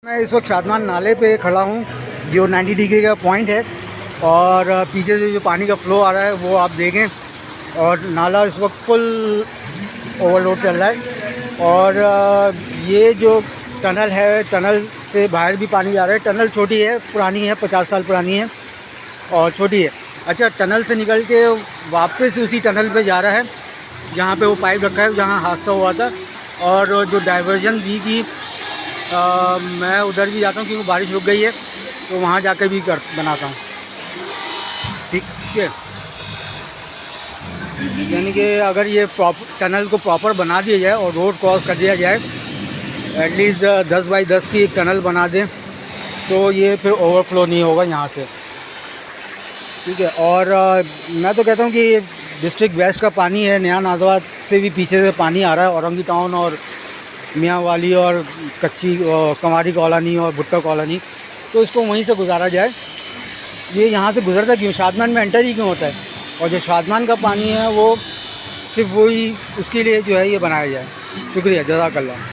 मैं इस वक्त शादमान नाले पे खड़ा हूँ जो 90 डिग्री का पॉइंट है और पीछे से जो पानी का फ़्लो आ रहा है वो आप देखें। और नाला इस वक्त फुल ओवरलोड चल रहा है और ये जो टनल है, टनल से बाहर भी पानी जा रहा है। टनल छोटी है, पुरानी है, 50 साल पुरानी है और छोटी है। अच्छा, टनल से निकल के वापस उसी टनल पे जा रहा है जहाँ पे वो पाइप रखा है जहाँ हादसा हुआ था। और जो डाइवर्जन दी की मैं उधर भी जाता हूँ क्योंकि बारिश रुक गई है तो वहाँ जाकर भी बनाता हूँ। ठीक है, यानी कि अगर ये टनल को प्रॉपर बना दिया जाए और रोड क्रॉस कर दिया जाए, एटलीस्ट 10 बाई 10 की एक टनल बना दें तो ये फिर ओवरफ्लो नहीं होगा यहाँ से। ठीक है, और मैं तो कहता हूँ कि डिस्ट्रिक्ट वेस्ट का पानी है, नया नाजवात से भी पीछे से पानी आ रहा है, औरंगी टाउन और मियाँ वाली और कच्ची कमारी कॉलोनी और भुट्टा कॉलोनी, तो इसको वहीं से गुजारा जाए। ये यहाँ से गुजरता क्यों, शादमान में एंटर ही क्यों होता है? और जो शादमान का पानी है वो सिर्फ वही उसके लिए जो है ये बनाया जाए। शुक्रिया, जज़ाकल्लाह।